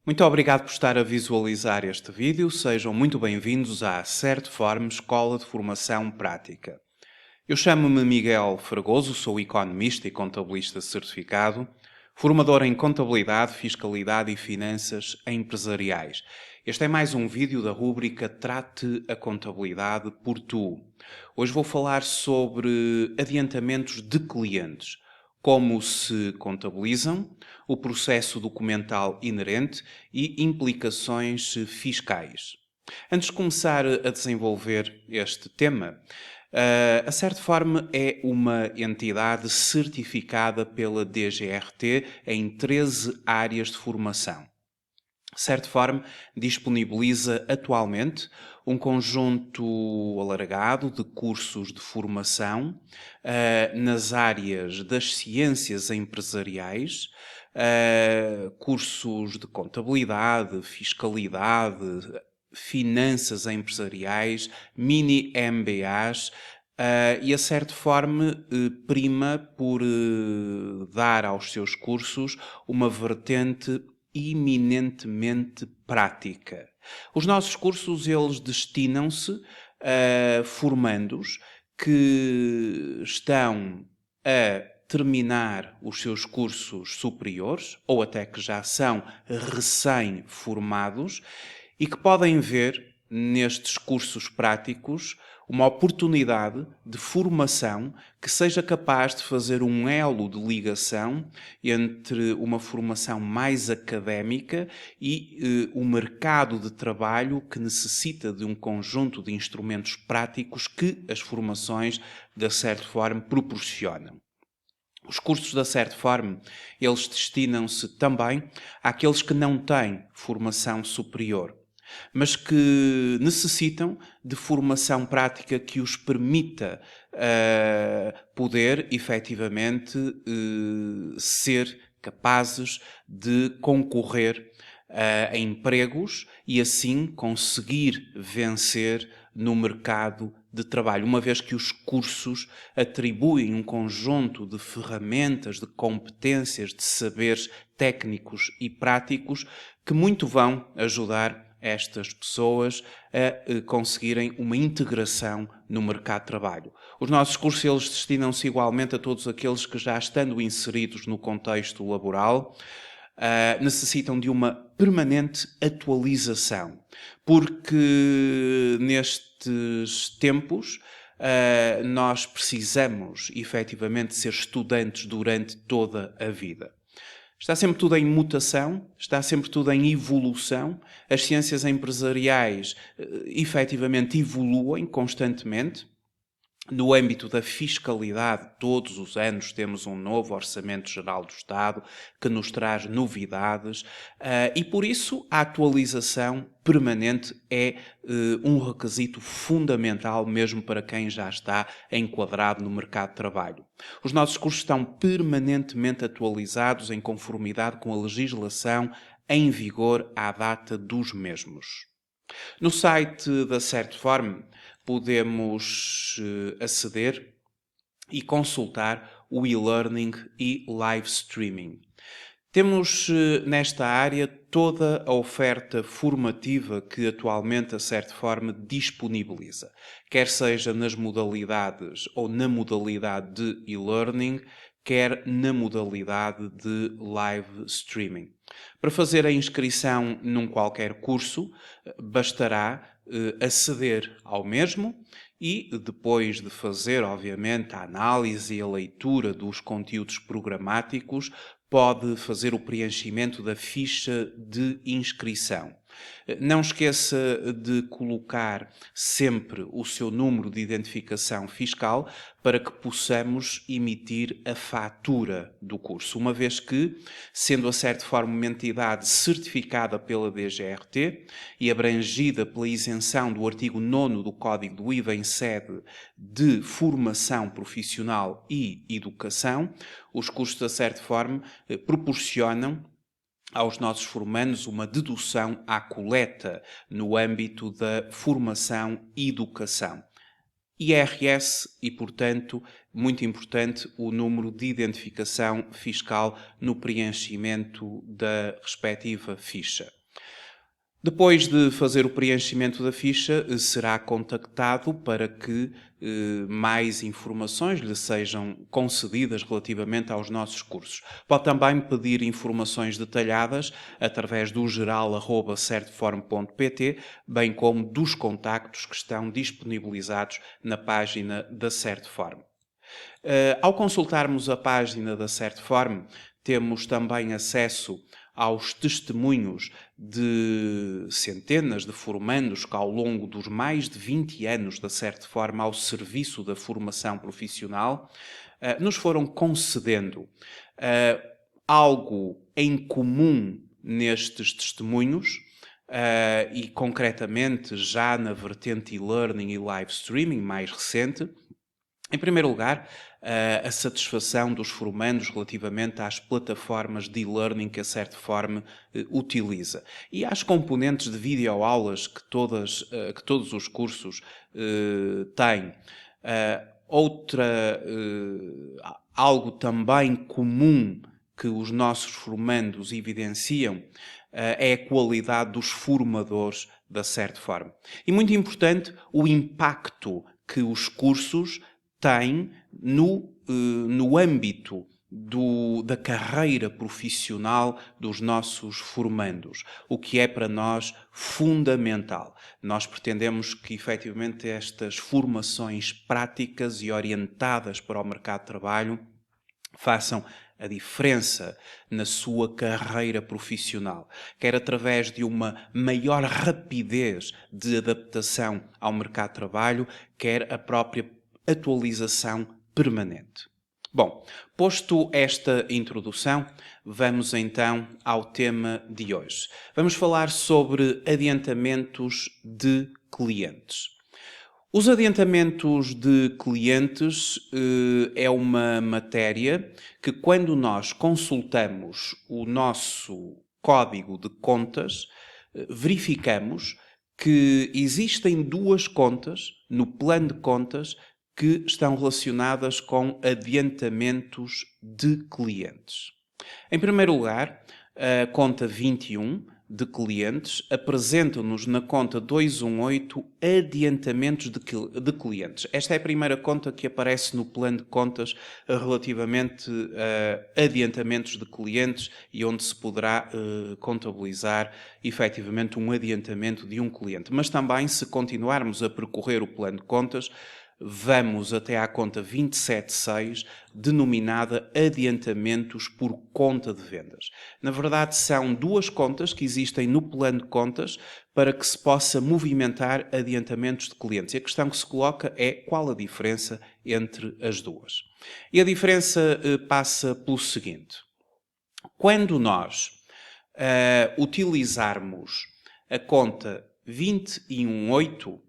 Muito obrigado por estar a visualizar este vídeo. Sejam muito bem-vindos à Certform Escola de Formação Prática. Eu chamo-me Miguel Fragoso, sou economista e contabilista certificado, formador em contabilidade, fiscalidade e finanças empresariais. Este é mais um vídeo da rúbrica Trate a Contabilidade por Tu. Hoje vou falar sobre adiantamentos de clientes, como se contabilizam, o processo documental inerente e implicações fiscais. Antes de começar a desenvolver este tema, a Certform é uma entidade certificada pela DGRT em 13 áreas de formação. Certform disponibiliza atualmente um conjunto alargado de cursos de formação nas áreas das ciências empresariais, cursos de contabilidade, fiscalidade, finanças empresariais, mini MBAs, e a Certform prima por dar aos seus cursos uma vertente eminentemente prática. Os nossos cursos, eles destinam-se a formandos que estão a terminar os seus cursos superiores, ou até que já são recém-formados, e que podem ver nestes cursos práticos uma oportunidade de formação que seja capaz de fazer um elo de ligação entre uma formação mais académica e o mercado de trabalho que necessita de um conjunto de instrumentos práticos que as formações da Certform proporcionam. Os cursos da Certform, eles destinam-se também àqueles que não têm formação superior, mas que necessitam de formação prática que os permita poder, efetivamente, ser capazes de concorrer a empregos e assim conseguir vencer no mercado de trabalho, uma vez que os cursos atribuem um conjunto de ferramentas, de competências, de saberes técnicos e práticos que muito vão ajudar estas pessoas a conseguirem uma integração no mercado de trabalho. Os nossos cursos, eles destinam-se igualmente a todos aqueles que, já estando inseridos no contexto laboral, necessitam de uma permanente atualização, porque nestes tempos nós precisamos efetivamente ser estudantes durante toda a vida. Está sempre tudo em mutação, está sempre tudo em evolução. As ciências empresariais efetivamente evoluem constantemente. No âmbito da fiscalidade, todos os anos temos um novo Orçamento Geral do Estado que nos traz novidades e, por isso, a atualização permanente é um requisito fundamental mesmo para quem já está enquadrado no mercado de trabalho. Os nossos cursos estão permanentemente atualizados em conformidade com a legislação em vigor à data dos mesmos. No site da Certform podemos aceder e consultar o e-learning e live streaming. Temos nesta área toda a oferta formativa que atualmente a Certform disponibiliza, quer seja nas modalidades ou na modalidade de e-learning, quer na modalidade de live streaming. Para fazer a inscrição num qualquer curso, bastará aceder ao mesmo e, depois de fazer, obviamente, a análise e a leitura dos conteúdos programáticos, pode fazer o preenchimento da ficha de inscrição. Não esqueça de colocar sempre o seu número de identificação fiscal para que possamos emitir a fatura do curso, uma vez que, sendo a Certform uma entidade certificada pela DGRT e abrangida pela isenção do artigo 9º do Código do IVA em sede de formação profissional e educação, os cursos da Certform proporcionam aos nossos formandos uma dedução à coleta no âmbito da formação e educação. IRS e, portanto, muito importante, o número de identificação fiscal no preenchimento da respectiva ficha. Depois de fazer o preenchimento da ficha, será contactado para que mais informações lhe sejam concedidas relativamente aos nossos cursos. Pode também pedir informações detalhadas através do geral@certform.pt, bem como dos contactos que estão disponibilizados na página da Certform. Ao consultarmos a página da Certform, temos também acesso aos testemunhos de centenas de formandos que, ao longo dos mais de 20 anos da Certform ao serviço da formação profissional, nos foram concedendo algo em comum nestes testemunhos, e concretamente já na vertente e-learning e live streaming mais recente. Em primeiro lugar, a satisfação dos formandos relativamente às plataformas de e-learning que a Certform utiliza e às componentes de videoaulas que todos os cursos têm. Algo também comum que os nossos formandos evidenciam é a qualidade dos formadores da Certform. E muito importante, o impacto que os cursos têm no âmbito da carreira profissional dos nossos formandos, o que é para nós fundamental. Nós pretendemos que, efetivamente, estas formações práticas e orientadas para o mercado de trabalho façam a diferença na sua carreira profissional, quer através de uma maior rapidez de adaptação ao mercado de trabalho, quer a própria atualização permanente. Bom, posto esta introdução, vamos então ao tema de hoje. Vamos falar sobre adiantamentos de clientes. Os adiantamentos de clientes é uma matéria que, quando nós consultamos o nosso código de contas, verificamos que existem duas contas no plano de contas que estão relacionadas com adiantamentos de clientes. Em primeiro lugar, a conta 21 de clientes apresenta-nos na conta 218 adiantamentos de clientes. Esta é a primeira conta que aparece no plano de contas relativamente a adiantamentos de clientes e onde se poderá contabilizar efetivamente um adiantamento de um cliente. Mas também, se continuarmos a percorrer o plano de contas, vamos até à conta 276, denominada adiantamentos por conta de vendas. Na verdade, são duas contas que existem no plano de contas para que se possa movimentar adiantamentos de clientes. E a questão que se coloca é qual a diferença entre as duas. E a diferença passa pelo seguinte. Quando nós utilizarmos a conta 218,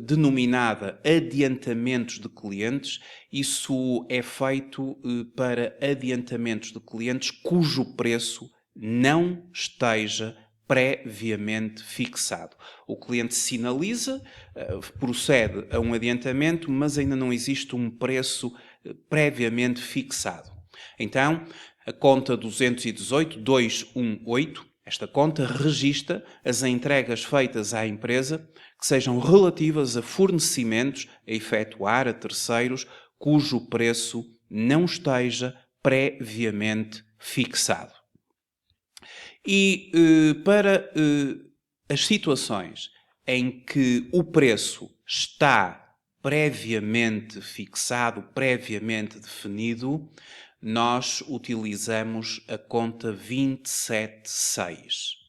denominada adiantamentos de clientes, isso é feito para adiantamentos de clientes cujo preço não esteja previamente fixado. O cliente sinaliza, procede a um adiantamento, mas ainda não existe um preço previamente fixado. Então, a conta 218, esta conta registra as entregas feitas à empresa que sejam relativas a fornecimentos a efetuar a terceiros cujo preço não esteja previamente fixado. E para as situações em que o preço está previamente fixado, previamente definido, nós utilizamos a conta 276.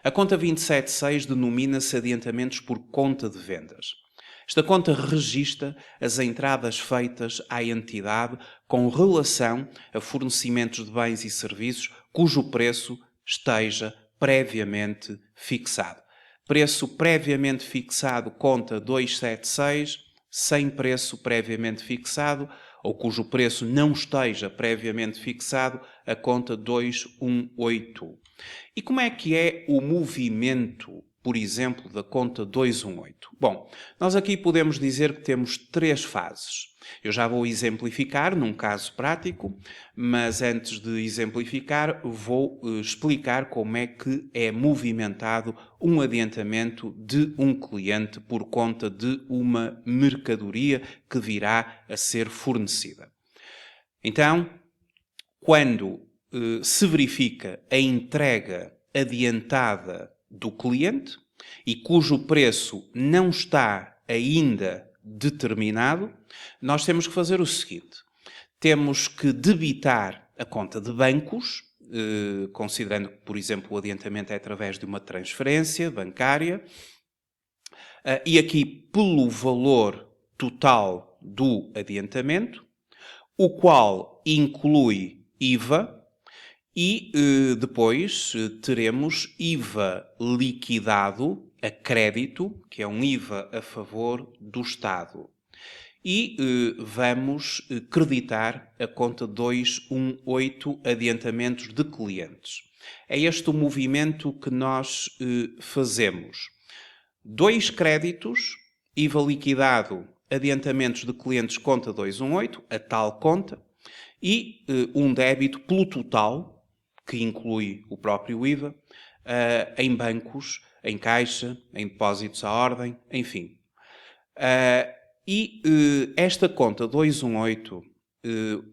A conta 276 denomina-se adiantamentos por conta de vendas. Esta conta registra as entradas feitas à entidade com relação a fornecimentos de bens e serviços cujo preço esteja previamente fixado. Preço previamente fixado, conta 276, sem preço previamente fixado, ou cujo preço não esteja previamente fixado, a conta 218. E como é que é o movimento por exemplo, da conta 218? Bom, nós aqui podemos dizer que temos 3 fases. Eu já vou exemplificar num caso prático, mas antes de exemplificar, vou explicar como é que é movimentado um adiantamento de um cliente por conta de uma mercadoria que virá a ser fornecida. Então, quando se verifica a entrega adiantada do cliente e cujo preço não está ainda determinado, nós temos que fazer o seguinte: temos que debitar a conta de bancos, considerando que, por exemplo, o adiantamento é através de uma transferência bancária, e aqui pelo valor total do adiantamento, o qual inclui IVA, e depois teremos IVA liquidado a crédito, que é um IVA a favor do Estado. E vamos creditar a conta 218 adiantamentos de clientes. É este o movimento que nós fazemos. 2 créditos, IVA liquidado, adiantamentos de clientes, conta 218, a tal conta, e um débito pelo total, que inclui o próprio IVA, em bancos, em caixa, em depósitos à ordem, enfim. Esta conta 218,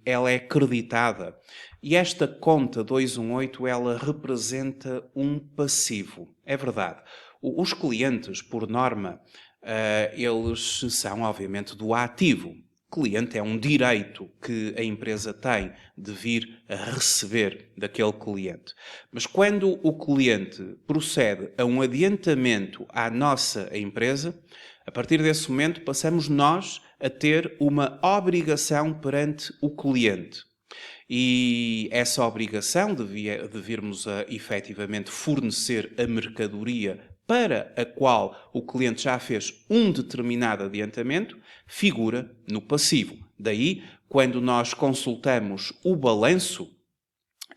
ela é creditada, e esta conta 218, ela representa um passivo. É verdade. Os clientes, por norma, eles são, obviamente, do ativo. Cliente é um direito que a empresa tem de vir a receber daquele cliente. Mas quando o cliente procede a um adiantamento à nossa empresa, a partir desse momento passamos nós a ter uma obrigação perante o cliente. E essa obrigação de virmos a efetivamente fornecer a mercadoria para a qual o cliente já fez um determinado adiantamento, figura no passivo. Daí, quando nós consultamos o balanço,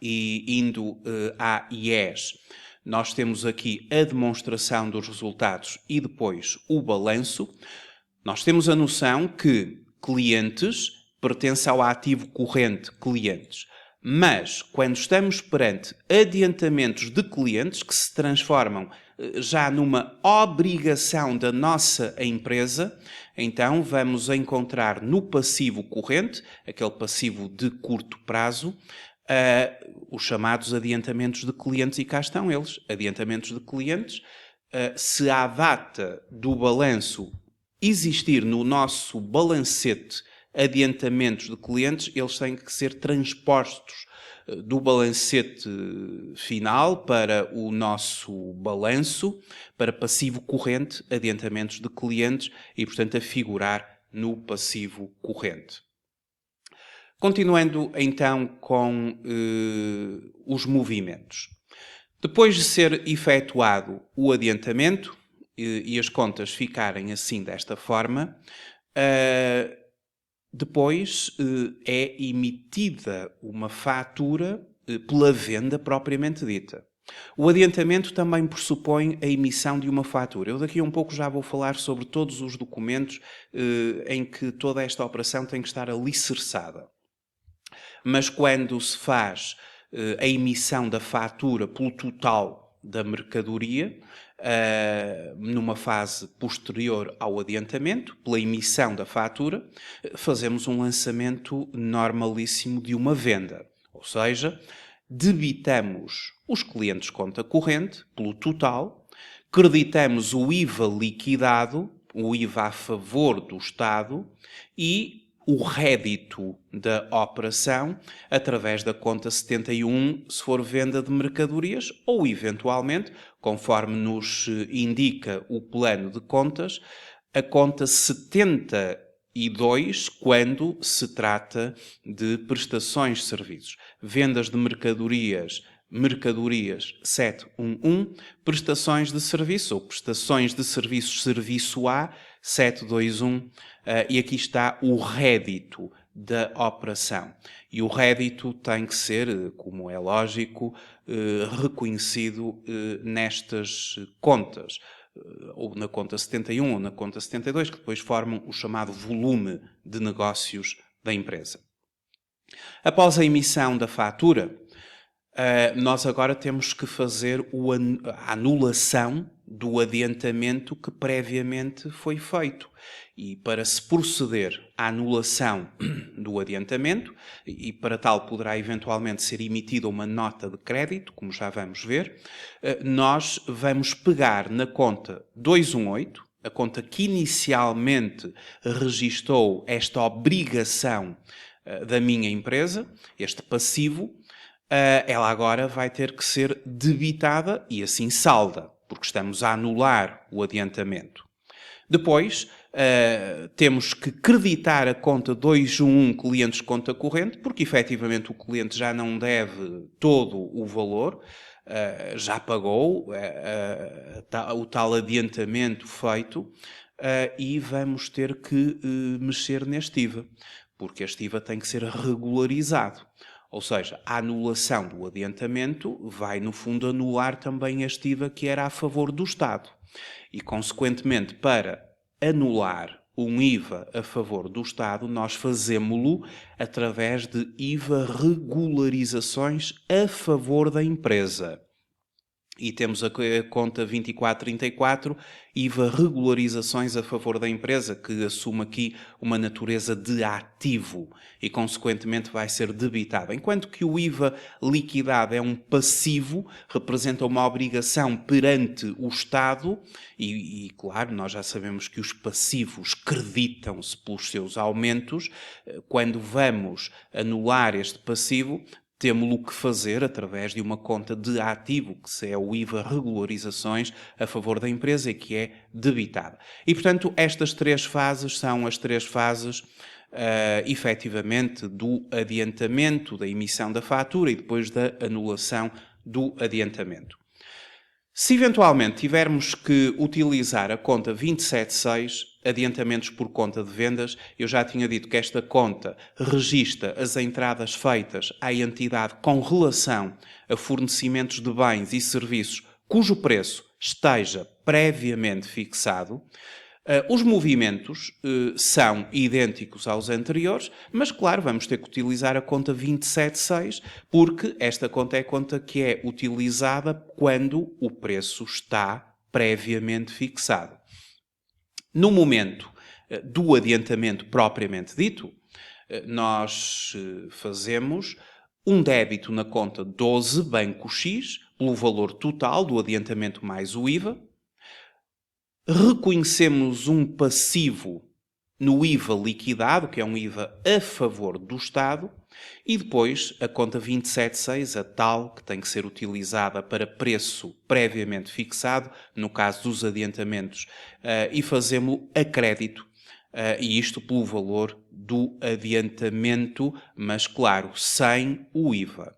e indo à IES, nós temos aqui a demonstração dos resultados e depois o balanço, nós temos a noção que clientes pertence ao ativo corrente clientes. Mas, quando estamos perante adiantamentos de clientes que se transformam já numa obrigação da nossa empresa, então vamos encontrar no passivo corrente, aquele passivo de curto prazo, os chamados adiantamentos de clientes, e cá estão eles, adiantamentos de clientes. Se à data do balanço existir no nosso balancete adiantamentos de clientes, eles têm que ser transpostos do balancete final para o nosso balanço, para passivo corrente, adiantamentos de clientes, e, portanto, a figurar no passivo corrente. Continuando, então, com os movimentos. Depois de ser efetuado o adiantamento e as contas ficarem assim, desta forma, depois é emitida uma fatura pela venda propriamente dita. O adiantamento também pressupõe a emissão de uma fatura. Eu daqui a um pouco já vou falar sobre todos os documentos em que toda esta operação tem que estar alicerçada. Mas quando se faz a emissão da fatura pelo total da mercadoria, numa fase posterior ao adiantamento, pela emissão da fatura, fazemos um lançamento normalíssimo de uma venda. Ou seja, debitamos os clientes conta corrente pelo total, creditamos o IVA liquidado, o IVA a favor do Estado, e o rédito da operação através da conta 71, se for venda de mercadorias, ou eventualmente, conforme nos indica o plano de contas, a conta 72, quando se trata de prestações de serviços. Vendas de mercadorias 711, prestações de serviço, ou prestações de serviços, serviço A, 721, e aqui está o rédito da operação. E o rédito tem que ser, como é lógico, reconhecido nestas contas, ou na conta 71 ou na conta 72, que depois formam o chamado volume de negócios da empresa. Após a emissão da fatura, nós agora temos que fazer a anulação do adiantamento que previamente foi feito. E para se proceder à anulação do adiantamento, e para tal poderá eventualmente ser emitida uma nota de crédito, como já vamos ver, nós vamos pegar na conta 218, a conta que inicialmente registou esta obrigação da minha empresa, este passivo, ela agora vai ter que ser debitada e assim salda, porque estamos a anular o adiantamento. Depois, temos que creditar a conta 211 clientes conta corrente, porque efetivamente o cliente já não deve todo o valor, já pagou o tal adiantamento feito, e vamos ter que mexer neste IVA, porque este IVA tem que ser regularizado. Ou seja, a anulação do adiantamento vai, no fundo, anular também este IVA que era a favor do Estado. E, consequentemente, para anular um IVA a favor do Estado, nós fazemo-lo através de IVA regularizações a favor da empresa. E temos a conta 2434, IVA regularizações a favor da empresa, que assume aqui uma natureza de ativo e, consequentemente, vai ser debitada. Enquanto que o IVA liquidado é um passivo, representa uma obrigação perante o Estado e, claro, nós já sabemos que os passivos creditam-se pelos seus aumentos. Quando vamos anular este passivo, temos-lo que fazer através de uma conta de ativo, que é o IVA regularizações a favor da empresa e que é debitada. E, portanto, estas três fases são as três fases, efetivamente, do adiantamento, da emissão da fatura e depois da anulação do adiantamento. Se eventualmente tivermos que utilizar a conta 276, adiantamentos por conta de vendas, eu já tinha dito que esta conta registra as entradas feitas à entidade com relação a fornecimentos de bens e serviços cujo preço esteja previamente fixado. Os movimentos são idênticos aos anteriores, mas, claro, vamos ter que utilizar a conta 276, porque esta conta é a conta que é utilizada quando o preço está previamente fixado. No momento do adiantamento propriamente dito, nós fazemos um débito na conta 12 Banco X, pelo valor total do adiantamento mais o IVA. Reconhecemos um passivo no IVA liquidado, que é um IVA a favor do Estado, e depois a conta 276, a tal que tem que ser utilizada para preço previamente fixado, no caso dos adiantamentos, e fazemos a crédito, e isto pelo valor do adiantamento, mas claro, sem o IVA.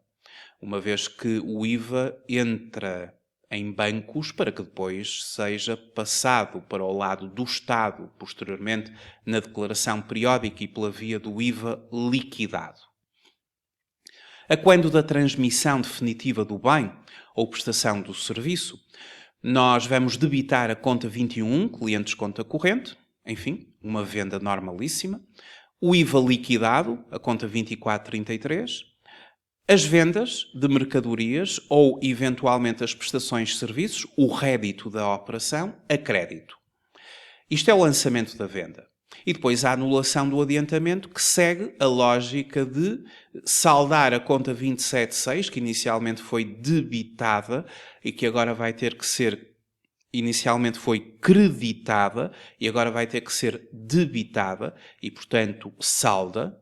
Uma vez que o IVA entra em bancos para que depois seja passado para o lado do Estado, posteriormente na declaração periódica e pela via do IVA liquidado. A quando da transmissão definitiva do bem ou prestação do serviço, nós vamos debitar a conta 21, clientes conta corrente, enfim, uma venda normalíssima, o IVA liquidado, a conta 2433, as vendas de mercadorias ou, eventualmente, as prestações de serviços, o rédito da operação, a crédito. Isto é o lançamento da venda. E depois a anulação do adiantamento, que segue a lógica de saldar a conta 276, que inicialmente foi debitada e que agora vai ter que ser, inicialmente foi creditada e agora vai ter que ser debitada e, portanto, salda.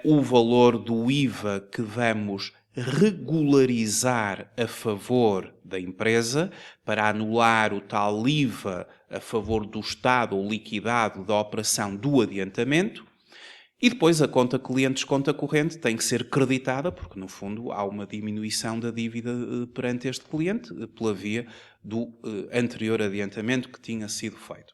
O valor do IVA que vamos regularizar a favor da empresa para anular o tal IVA a favor do Estado ou liquidado da operação do adiantamento. E depois a conta clientes conta corrente tem que ser creditada, porque no fundo há uma diminuição da dívida perante este cliente pela via do anterior adiantamento que tinha sido feito.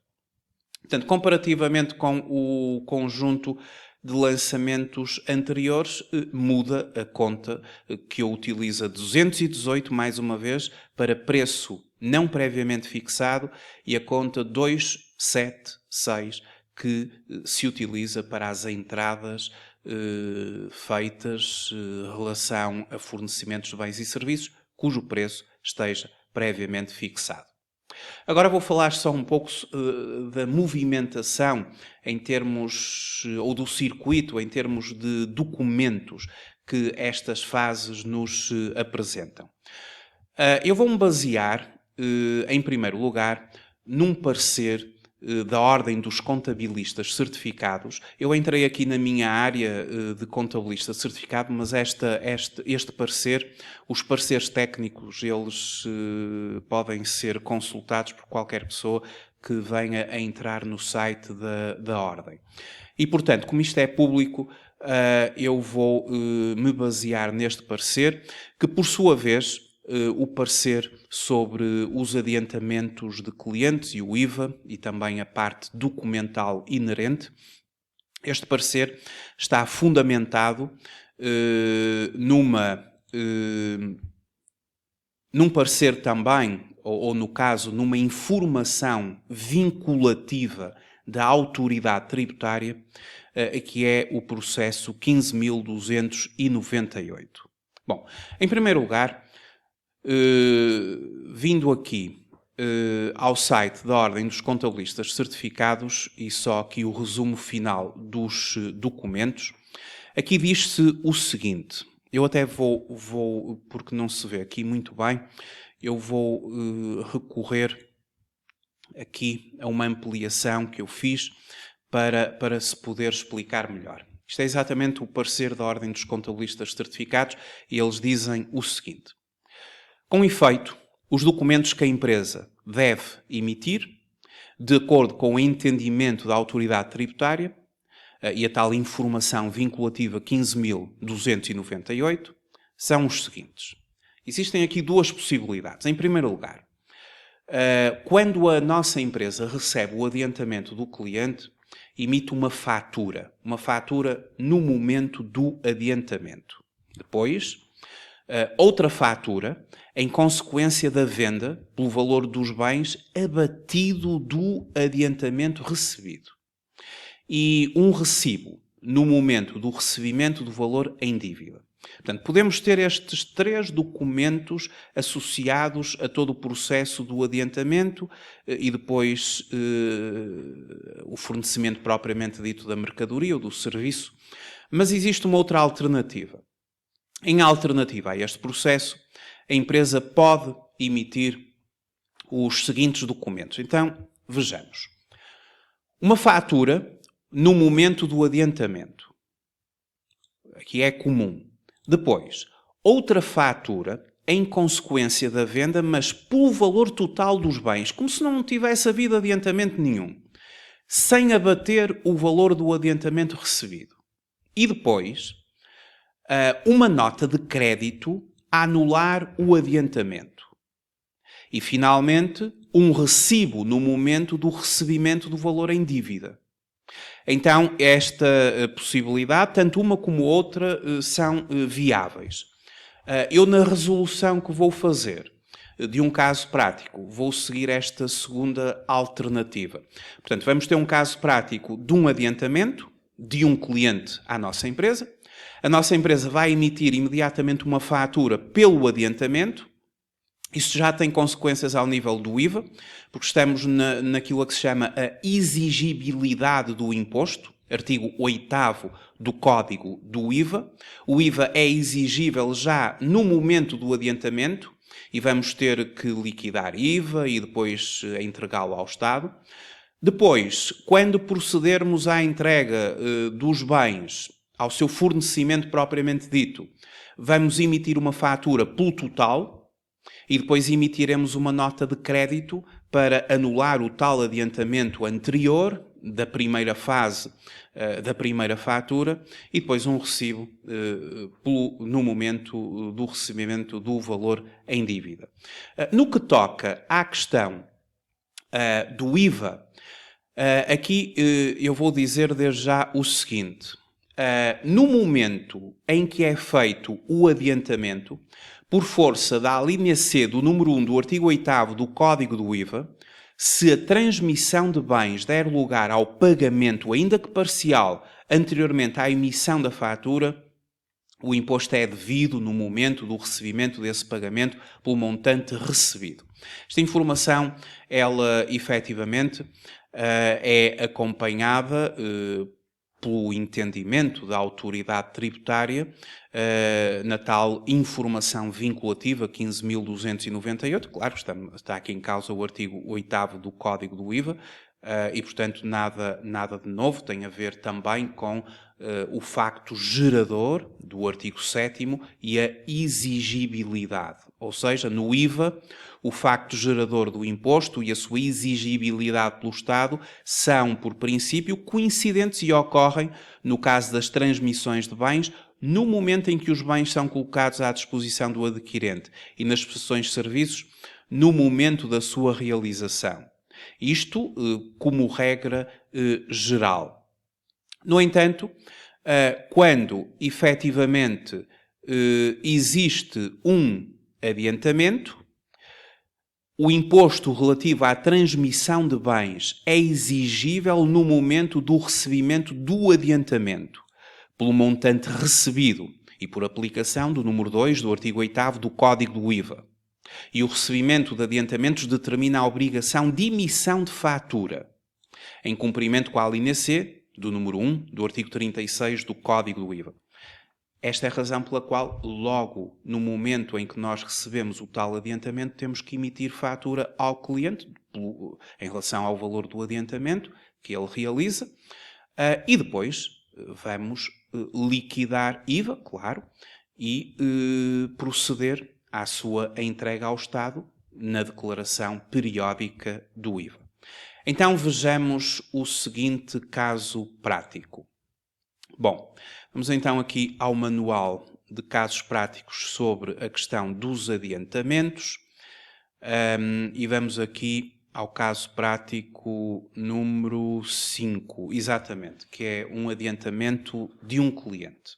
Portanto, comparativamente com o conjunto de lançamentos anteriores, muda a conta que eu utilizo a 218, mais uma vez, para preço não previamente fixado, e a conta 276 que se utiliza para as entradas feitas em relação a fornecimentos de bens e serviços, cujo preço esteja previamente fixado. Agora vou falar só um pouco da movimentação em termos, ou do circuito em termos de documentos que estas fases nos apresentam. Eu vou-me basear, em primeiro lugar, num parecer da Ordem dos Contabilistas Certificados. Eu entrei aqui na minha área de contabilista certificado, mas este parecer, os pareceres técnicos, eles podem ser consultados por qualquer pessoa que venha a entrar no site da Ordem. E, portanto, como isto é público, eu vou me basear neste parecer, que, por sua vez, o parecer sobre os adiantamentos de clientes e o IVA e também a parte documental inerente. Este parecer está fundamentado num parecer também, ou no caso, numa informação vinculativa da autoridade tributária, que é o processo 15.298. Bom, em primeiro lugar, vindo aqui ao site da Ordem dos Contabilistas Certificados, e só aqui o resumo final dos documentos, aqui diz-se o seguinte, eu até vou, porque não se vê aqui muito bem, eu vou recorrer aqui a uma ampliação que eu fiz para se poder explicar melhor. Isto é exatamente o parecer da Ordem dos Contabilistas Certificados, e eles dizem o seguinte: com efeito, os documentos que a empresa deve emitir, de acordo com o entendimento da autoridade tributária, e a tal informação vinculativa 15.298, são os seguintes. Existem aqui duas possibilidades. Em primeiro lugar, quando a nossa empresa recebe o adiantamento do cliente, emite uma fatura no momento do adiantamento. Depois, outra fatura em consequência da venda pelo valor dos bens abatido do adiantamento recebido. E um recibo no momento do recebimento do valor em dívida. Portanto, podemos ter estes três documentos associados a todo o processo do adiantamento e depois o fornecimento propriamente dito da mercadoria ou do serviço. Mas existe uma outra alternativa. Em alternativa a este processo, a empresa pode emitir os seguintes documentos. Então, vejamos. Uma fatura no momento do adiantamento. Aqui é comum. Depois, outra fatura em consequência da venda, mas pelo valor total dos bens, como se não tivesse havido adiantamento nenhum, sem abater o valor do adiantamento recebido. E depois, uma nota de crédito a anular o adiantamento. E, finalmente, um recibo no momento do recebimento do valor em dívida. Então, esta possibilidade, tanto uma como outra, são viáveis. Eu, na resolução que vou fazer de um caso prático, vou seguir esta segunda alternativa. Portanto, vamos ter um caso prático de um adiantamento de um cliente à nossa empresa. A nossa empresa vai emitir imediatamente uma fatura pelo adiantamento. Isso já tem consequências ao nível do IVA, porque estamos naquilo a que se chama a exigibilidade do imposto, artigo 8º do Código do IVA. O IVA é exigível já no momento do adiantamento e vamos ter que liquidar IVA e depois entregá-lo ao Estado. Depois, quando procedermos à entrega dos bens ao seu fornecimento propriamente dito, vamos emitir uma fatura pelo total e depois emitiremos uma nota de crédito para anular o tal adiantamento anterior da primeira fase da primeira fatura e depois um recibo no momento do recebimento do valor em dívida. No que toca à questão do IVA, aqui eu vou dizer desde já o seguinte. no momento em que é feito o adiantamento, por força da alínea C do número 1 do artigo 8º do Código do IVA, se a transmissão de bens der lugar ao pagamento, ainda que parcial, anteriormente à emissão da fatura, o imposto é devido no momento do recebimento desse pagamento pelo montante recebido. Esta informação, ela efetivamente é acompanhada pelo entendimento da autoridade tributária na tal informação vinculativa 15.298. Claro, está aqui em causa o artigo 8º do Código do IVA e, portanto, nada de novo. Tem a ver também com o facto gerador do artigo 7º e a exigibilidade. Ou seja, no IVA, o facto gerador do imposto e a sua exigibilidade pelo Estado são, por princípio, coincidentes e ocorrem, no caso das transmissões de bens, no momento em que os bens são colocados à disposição do adquirente e nas prestações de serviços, no momento da sua realização. Isto como regra geral. No entanto, quando efetivamente existe um adiantamento, o imposto relativo à transmissão de bens é exigível no momento do recebimento do adiantamento, pelo montante recebido e por aplicação do número 2 do artigo 8º do Código do IVA. E o recebimento de adiantamentos determina a obrigação de emissão de fatura, em cumprimento com a alínea C do número 1 do artigo 36 do Código do IVA. Esta é a razão pela qual, logo no momento em que nós recebemos o tal adiantamento, temos que emitir fatura ao cliente em relação ao valor do adiantamento que ele realiza e depois vamos liquidar IVA, claro, e proceder à sua entrega ao Estado na declaração periódica do IVA. Então vejamos o seguinte caso prático. Bom, vamos então aqui ao manual de casos práticos sobre a questão dos adiantamentos e vamos aqui ao caso prático número 5, exatamente, que é um adiantamento de um cliente.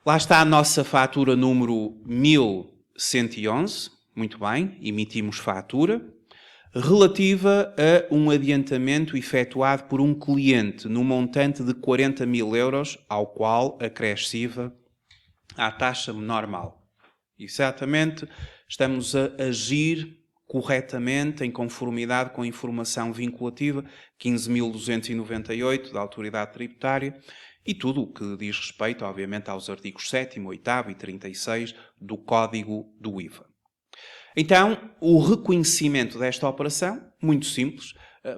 Lá está a nossa fatura número 1111, muito bem, emitimos fatura, relativa a um adiantamento efetuado por um cliente no montante de 40.000 euros, ao qual acresce IVA à taxa normal. Exatamente, estamos a agir corretamente, em conformidade com a informação vinculativa 15.298 da Autoridade Tributária e tudo o que diz respeito, obviamente, aos artigos 7º, 8º e 36 do Código do IVA. Então, o reconhecimento desta operação, muito simples,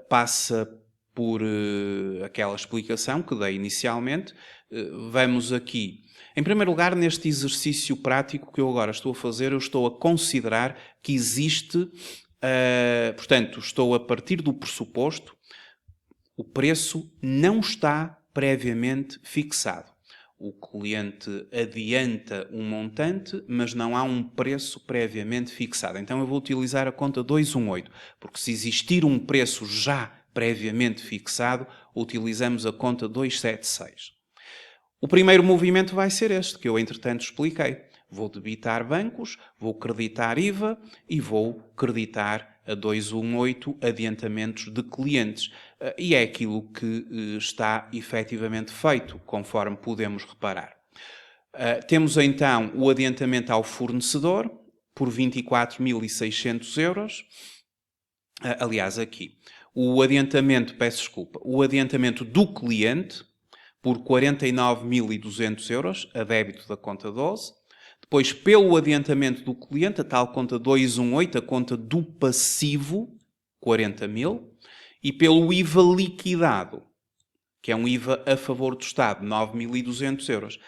passa por aquela explicação que dei inicialmente. Vamos aqui, em primeiro lugar, neste exercício prático que eu agora estou a fazer, eu estou a considerar que existe, portanto, estou a partir do pressuposto, o preço não está previamente fixado. O cliente adianta um montante, mas não há um preço previamente fixado. Então eu vou utilizar a conta 218, porque se existir um preço já previamente fixado, utilizamos a conta 276. O primeiro movimento vai ser este, que eu entretanto expliquei. Vou debitar bancos, vou creditar IVA e vou creditar a 218 adiantamentos de clientes. E é aquilo que está efetivamente feito, conforme podemos reparar. Temos então o adiantamento ao fornecedor por 24.600 euros. Aliás, aqui, o adiantamento do cliente por 49.200 euros, a débito da conta 12. Depois, pelo adiantamento do cliente, a tal conta 218, a conta do passivo, 40.000. E pelo IVA liquidado, que é um IVA a favor do Estado, 9.200 euros.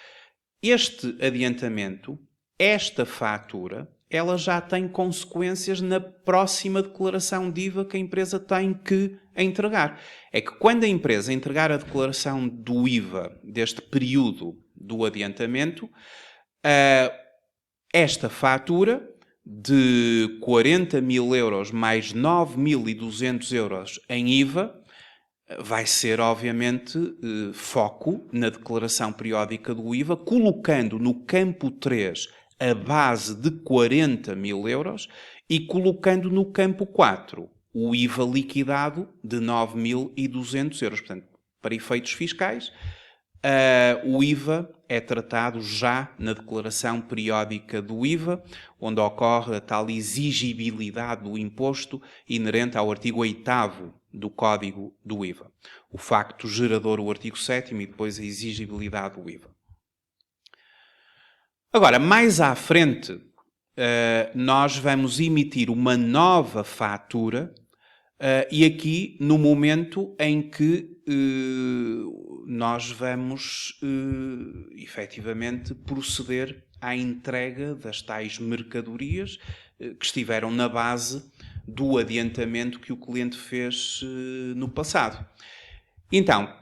Este adiantamento, esta fatura, ela já tem consequências na próxima declaração de IVA que a empresa tem que entregar. É que quando a empresa entregar a declaração do IVA deste período do adiantamento, esta fatura de 40.000 euros mais 9.200 euros em IVA vai ser, obviamente, foco na declaração periódica do IVA, colocando no campo 3 a base de 40 mil euros e colocando no campo 4 o IVA liquidado de 9.200 euros. Portanto, para efeitos fiscais, o IVA é tratado já na declaração periódica do IVA, onde ocorre a tal exigibilidade do imposto inerente ao artigo 8º do Código do IVA. O facto gerador, o artigo 7º, e depois a exigibilidade do IVA. Agora, mais à frente, nós vamos emitir uma nova fatura e aqui no momento em que nós vamos efetivamente proceder à entrega das tais mercadorias que estiveram na base do adiantamento que o cliente fez no passado. Então,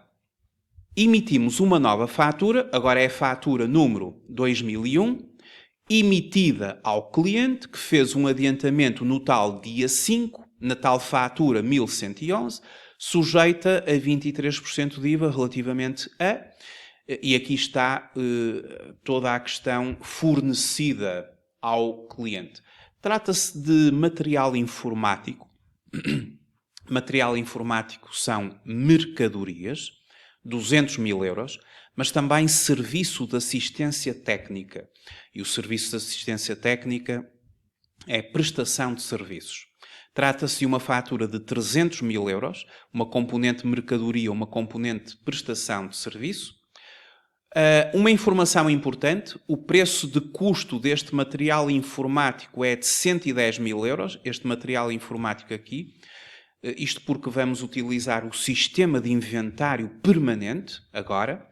emitimos uma nova fatura, agora é a fatura número 2001, emitida ao cliente que fez um adiantamento no tal dia 5, na tal fatura 1111, sujeita a 23% de IVA relativamente a... E aqui está toda a questão fornecida ao cliente. Trata-se de material informático. Material informático são mercadorias, 200 mil euros, mas também serviço de assistência técnica. E o serviço de assistência técnica é prestação de serviços. Trata-se de uma fatura de 300 mil euros, uma componente mercadoria, uma componente prestação de serviço. Uma informação importante, o preço de custo deste material informático é de 110 mil euros, este material informático aqui, isto porque vamos utilizar o sistema de inventário permanente agora,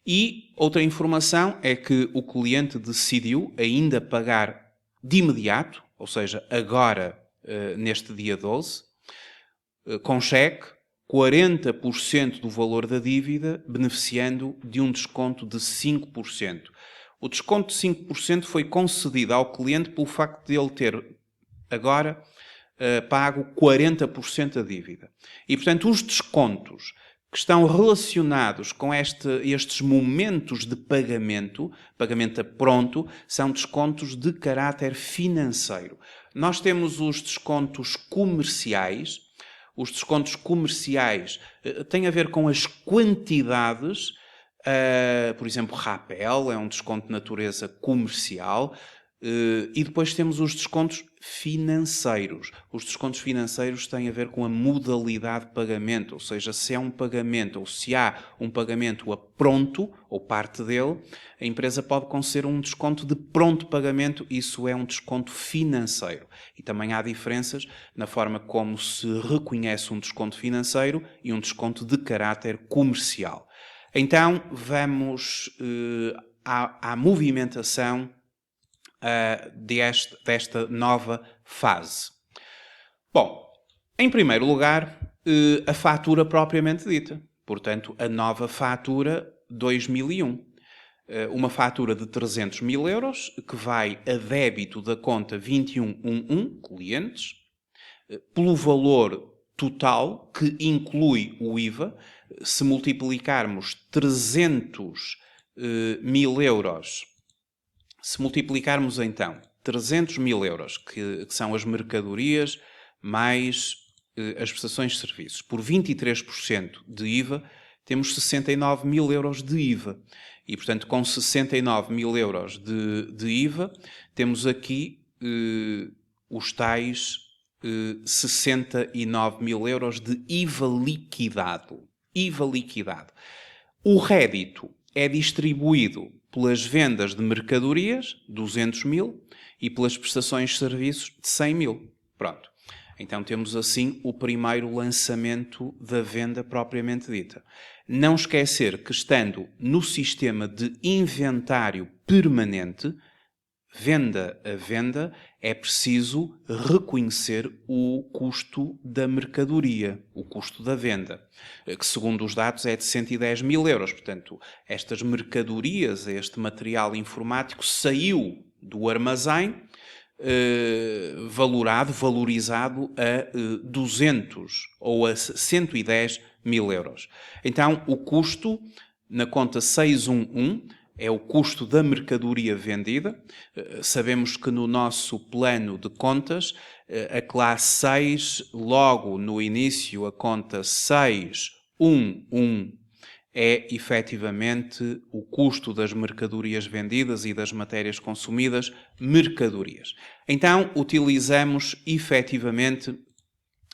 e outra informação é que o cliente decidiu ainda pagar de imediato, ou seja, agora neste dia 12, com cheque, 40% do valor da dívida, beneficiando de um desconto de 5%. O desconto de 5% foi concedido ao cliente pelo facto de ele ter agora pago 40% da dívida. E, portanto, os descontos que estão relacionados com estes momentos de pagamento a pronto, são descontos de caráter financeiro. Nós temos os descontos comerciais. Os descontos comerciais têm a ver com as quantidades, por exemplo, Rapel é um desconto de natureza comercial, e depois temos os descontos financeiros. Os descontos financeiros têm a ver com a modalidade de pagamento, ou seja, se é um pagamento ou se há um pagamento a pronto, ou parte dele, a empresa pode conceder um desconto de pronto pagamento, isso é um desconto financeiro. E também há diferenças na forma como se reconhece um desconto financeiro e um desconto de caráter comercial. Então, vamos à movimentação desta nova fase. Bom, em primeiro lugar, a fatura propriamente dita. Portanto, a nova fatura 2001. Uma fatura de 300 mil euros que vai a débito da conta 2111, clientes, pelo valor total, que inclui o IVA. Se multiplicarmos 300 mil euros, se multiplicarmos então 300 mil euros, que são as mercadorias, mais as prestações de serviços, por 23% de IVA, temos 69 mil euros de IVA. E, portanto, com 69 mil euros de IVA, temos aqui os tais 69 mil euros de IVA liquidado. IVA liquidado. O rédito é distribuído pelas vendas de mercadorias, 200 mil, e pelas prestações de serviços, de 100 mil. Pronto. Então temos assim o primeiro lançamento da venda propriamente dita. Não esquecer que, estando no sistema de inventário permanente, venda a venda, é preciso reconhecer o custo da mercadoria, o custo da venda, que segundo os dados é de 110 mil euros. Portanto, estas mercadorias, este material informático saiu do armazém valorizado a 200 ou a 110 1000 euros. Então, o custo na conta 611 é o custo da mercadoria vendida. Sabemos que no nosso plano de contas, a classe 6, logo no início, a conta 611 é efetivamente o custo das mercadorias vendidas e das matérias consumidas, mercadorias. Então, utilizamos efetivamente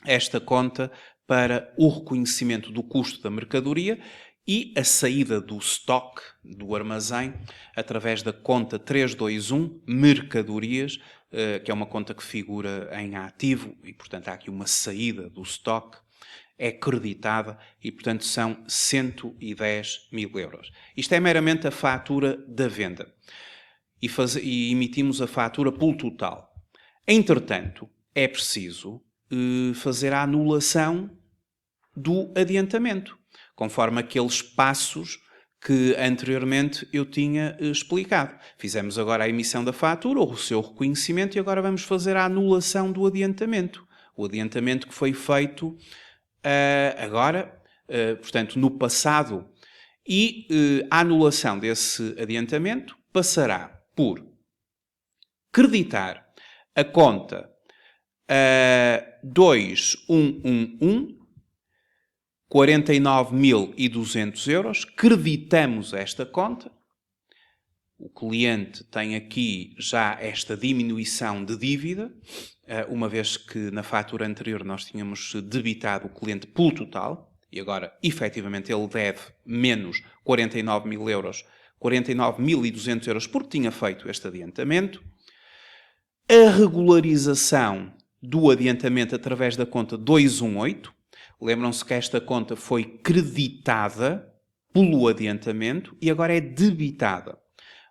esta conta para o reconhecimento do custo da mercadoria e a saída do stock, do armazém, através da conta 321, mercadorias, que é uma conta que figura em ativo e, portanto, há aqui uma saída do stock, é creditada e, portanto, são 110 mil euros. Isto é meramente a fatura da venda. E emitimos a fatura pelo total. Entretanto, é preciso fazer a anulação do adiantamento, conforme aqueles passos que anteriormente eu tinha explicado. Fizemos agora a emissão da fatura, o seu reconhecimento, e agora vamos fazer a anulação do adiantamento. O adiantamento que foi feito agora, portanto, no passado. E a anulação desse adiantamento passará por creditar a conta 2111, 49.200 euros, creditamos esta conta. O cliente tem aqui já esta diminuição de dívida, uma vez que na fatura anterior nós tínhamos debitado o cliente pelo total, e agora, efetivamente, ele deve menos 49.000 euros, 49.200 euros, porque tinha feito este adiantamento. A regularização do adiantamento através da conta 218, lembram-se que esta conta foi creditada pelo adiantamento e agora é debitada.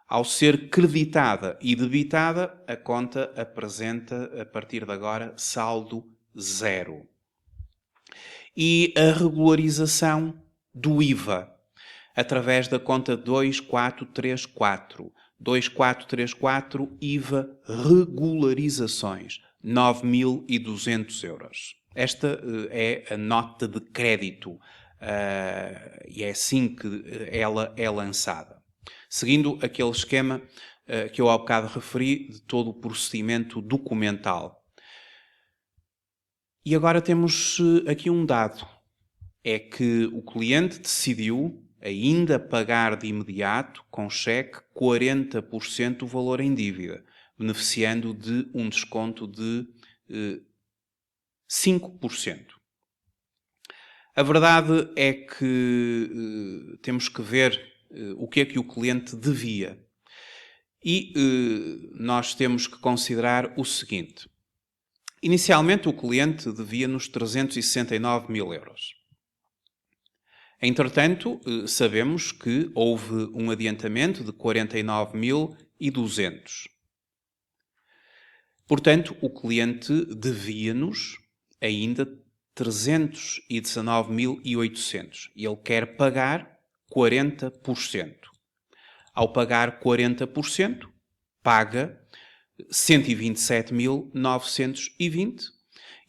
Ao ser creditada e debitada, a conta apresenta, a partir de agora, saldo zero. E a regularização do IVA, através da conta 2434. 2434, IVA regularizações, 9.200 euros. Esta é a nota de crédito e é assim que ela é lançada. Seguindo aquele esquema que eu há bocado referi de todo o procedimento documental. E agora temos aqui um dado. É que o cliente decidiu ainda pagar de imediato, com cheque, 40% do valor em dívida, beneficiando de um desconto de 5%. A verdade é que temos que ver o que é que o cliente devia. E nós temos que considerar o seguinte. Inicialmente o cliente devia-nos 369 mil euros. Entretanto, sabemos que houve um adiantamento de 49.200. Portanto, o cliente devia-nos ainda 319.800 e ele quer pagar 40%. Ao pagar 40%, paga 127.920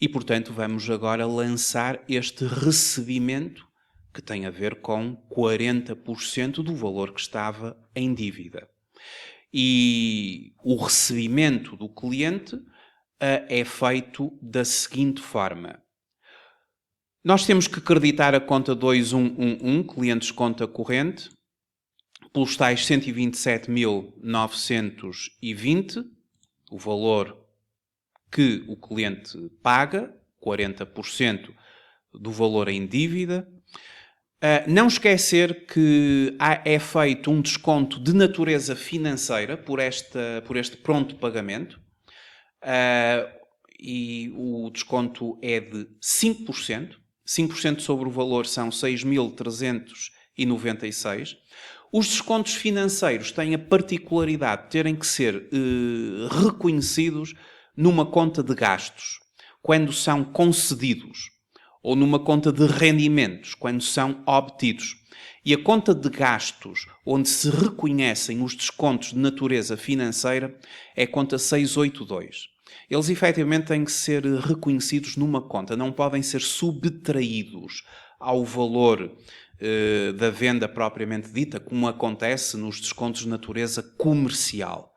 e, portanto, vamos agora lançar este recebimento que tem a ver com 40% do valor que estava em dívida. E o recebimento do cliente é feito da seguinte forma. Nós temos que creditar a conta 2111, clientes conta corrente, pelos tais 127.920, o valor que o cliente paga, 40% do valor em dívida. Não esquecer que é feito um desconto de natureza financeira por este pronto pagamento e o desconto é de 5%. 5% sobre o valor são 6.396. Os descontos financeiros têm a particularidade de terem que ser reconhecidos numa conta de gastos, quando são concedidos, ou numa conta de rendimentos, quando são obtidos. E a conta de gastos, onde se reconhecem os descontos de natureza financeira, é a conta 682. Eles efetivamente têm que ser reconhecidos numa conta, não podem ser subtraídos ao valor da venda propriamente dita, como acontece nos descontos de natureza comercial.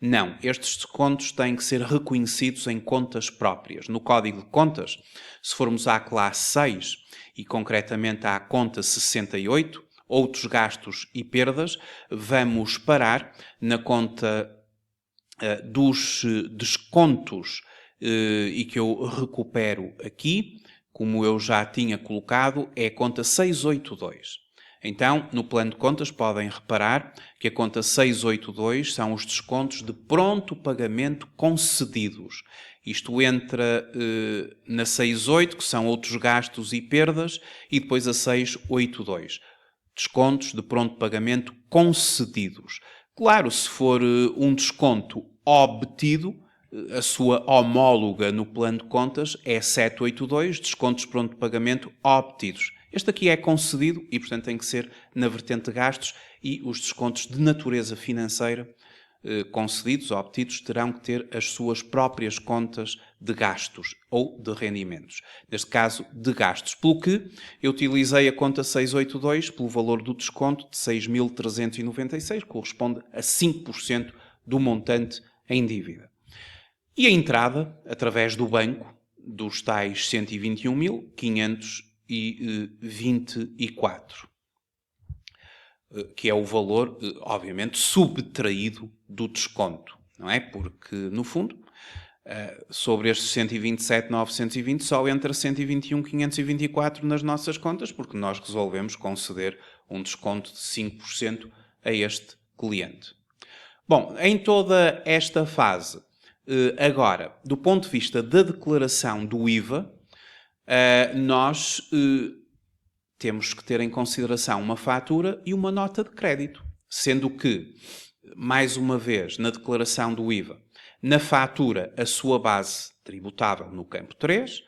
Não, estes descontos têm que ser reconhecidos em contas próprias. No Código de Contas, se formos à classe 6 e concretamente à conta 68, outros gastos e perdas, vamos parar na conta dos descontos e que eu recupero aqui, como eu já tinha colocado, é a conta 682. Então, no plano de contas, podem reparar que a conta 682 são os descontos de pronto pagamento concedidos. Isto entra na 68, que são outros gastos e perdas, e depois a 682. Descontos de pronto pagamento concedidos. Claro, se for um desconto obtido, a sua homóloga no plano de contas é 782, descontos de pronto pagamento obtidos. Este aqui é concedido e, portanto, tem que ser na vertente de gastos, e os descontos de natureza financeira concedidos ou obtidos terão que ter as suas próprias contas de gastos ou de rendimentos. Neste caso, de gastos. Pelo que eu utilizei a conta 682 pelo valor do desconto de 6.396, que corresponde a 5% do montante em dívida. E a entrada, através do banco, dos tais 121.524, que é o valor, obviamente, subtraído do desconto, não é? Porque, no fundo, sobre estes 127.920 só entra 121.524 nas nossas contas, porque nós resolvemos conceder um desconto de 5% a este cliente. Bom, em toda esta fase, agora, do ponto de vista da declaração do IVA, nós temos que ter em consideração uma fatura e uma nota de crédito. Sendo que, mais uma vez, na declaração do IVA, na fatura, a sua base tributável no campo 3,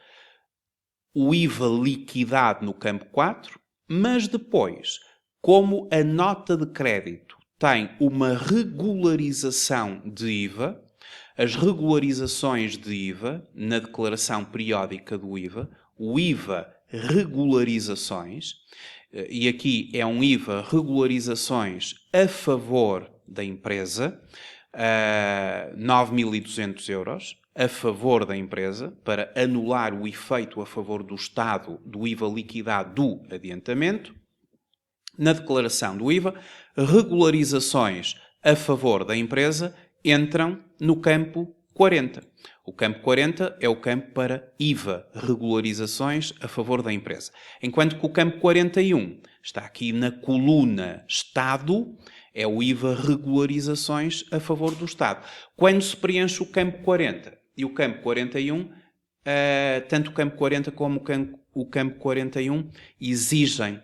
o IVA liquidado no campo 4, mas depois, como a nota de crédito tem uma regularização de IVA, as regularizações de IVA, na declaração periódica do IVA, o IVA regularizações, e aqui é um IVA regularizações a favor da empresa, 9.200 euros, a favor da empresa, para anular o efeito a favor do Estado do IVA liquidado do adiantamento. Na declaração do IVA, regularizações a favor da empresa entram no campo 40. O campo 40 é o campo para IVA, regularizações a favor da empresa. Enquanto que o campo 41 está aqui na coluna Estado, é o IVA regularizações a favor do Estado. Quando se preenche o campo 40 e o campo 41, tanto o campo 40 como o campo 41 exigem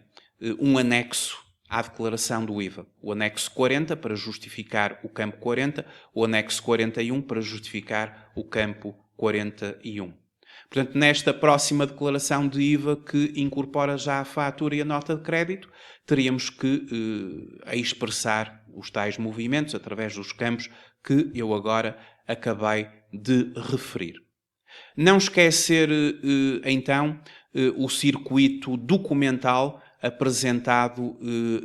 um anexo à declaração do IVA. O anexo 40 para justificar o campo 40, o anexo 41 para justificar o campo 41. Portanto, nesta próxima declaração de IVA, que incorpora já a fatura e a nota de crédito, teríamos que expressar os tais movimentos através dos campos que eu agora acabei de referir. Não esquecer, então, o circuito documental apresentado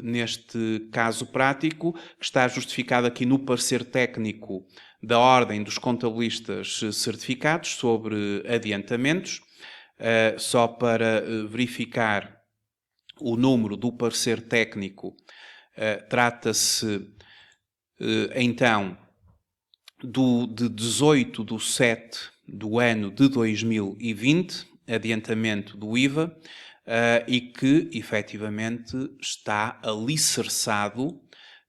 neste caso prático, que está justificado aqui no parecer técnico da Ordem dos Contabilistas Certificados sobre adiantamentos. Só para verificar o número do parecer técnico, trata-se então de 18 de 7 do ano de 2020, adiantamento do IVA, e que, efetivamente, está alicerçado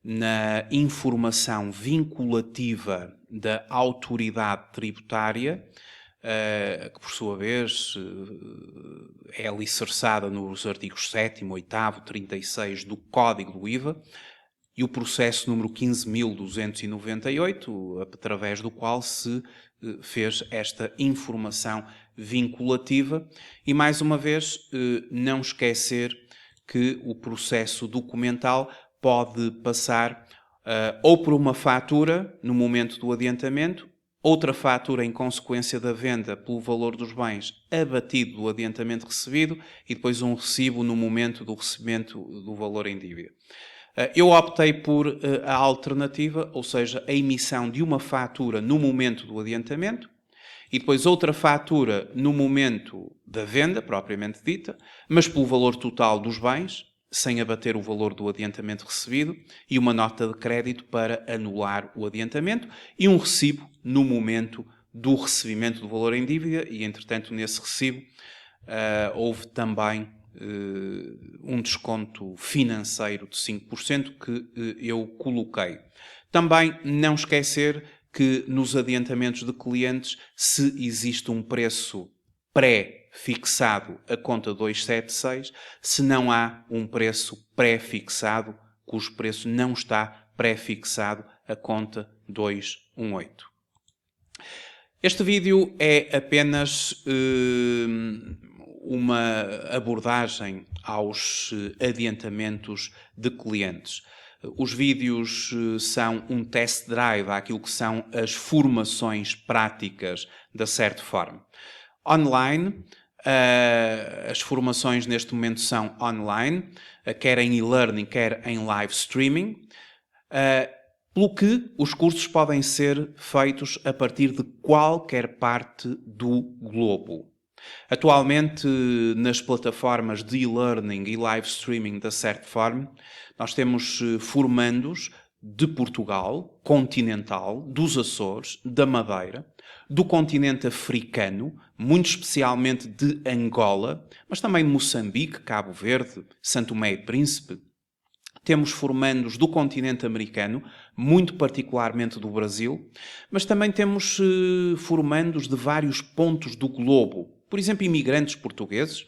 na informação vinculativa da autoridade tributária, que, por sua vez, é alicerçada nos artigos 7º, 8º, 36 do Código do IVA, e o processo número 15.298, através do qual se fez esta informação vinculativa. E, mais uma vez, não esquecer que o processo documental pode passar ou por uma fatura no momento do adiantamento, outra fatura em consequência da venda pelo valor dos bens abatido do adiantamento recebido e depois um recibo no momento do recebimento do valor em dívida. Eu optei por a alternativa, ou seja, a emissão de uma fatura no momento do adiantamento e depois outra fatura no momento da venda, propriamente dita, mas pelo valor total dos bens, sem abater o valor do adiantamento recebido, e uma nota de crédito para anular o adiantamento e um recibo no momento do recebimento do valor em dívida e, entretanto, nesse recibo houve também um desconto financeiro de 5% que eu coloquei. Também não esquecer que nos adiantamentos de clientes, se existe um preço pré-fixado a conta 276, se não há um preço pré-fixado cujo preço não está pré-fixado a conta 218. Este vídeo é apenas uma abordagem aos adiantamentos de clientes. Os vídeos são um test drive àquilo que são as formações práticas da Certform. Online, as formações neste momento são online, quer em e-learning, quer em live streaming, pelo que os cursos podem ser feitos a partir de qualquer parte do globo. Atualmente, nas plataformas de e-learning e live streaming da Certform, nós temos formandos de Portugal, continental, dos Açores, da Madeira, do continente africano, muito especialmente de Angola, mas também de Moçambique, Cabo Verde, São Tomé e Príncipe. Temos formandos do continente americano, muito particularmente do Brasil, mas também temos formandos de vários pontos do globo. Por exemplo, imigrantes portugueses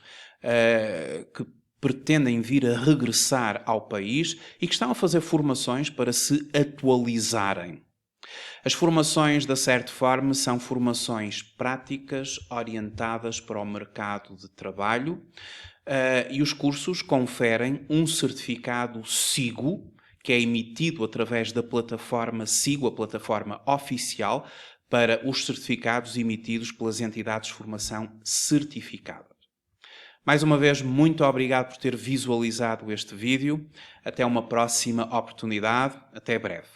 que pretendem vir a regressar ao país e que estão a fazer formações para se atualizarem. As formações da Certform são formações práticas orientadas para o mercado de trabalho e os cursos conferem um certificado SIGO, que é emitido através da plataforma SIGO, a plataforma oficial, para os certificados emitidos pelas entidades de formação certificadas. Mais uma vez, muito obrigado por ter visualizado este vídeo. Até uma próxima oportunidade. Até breve.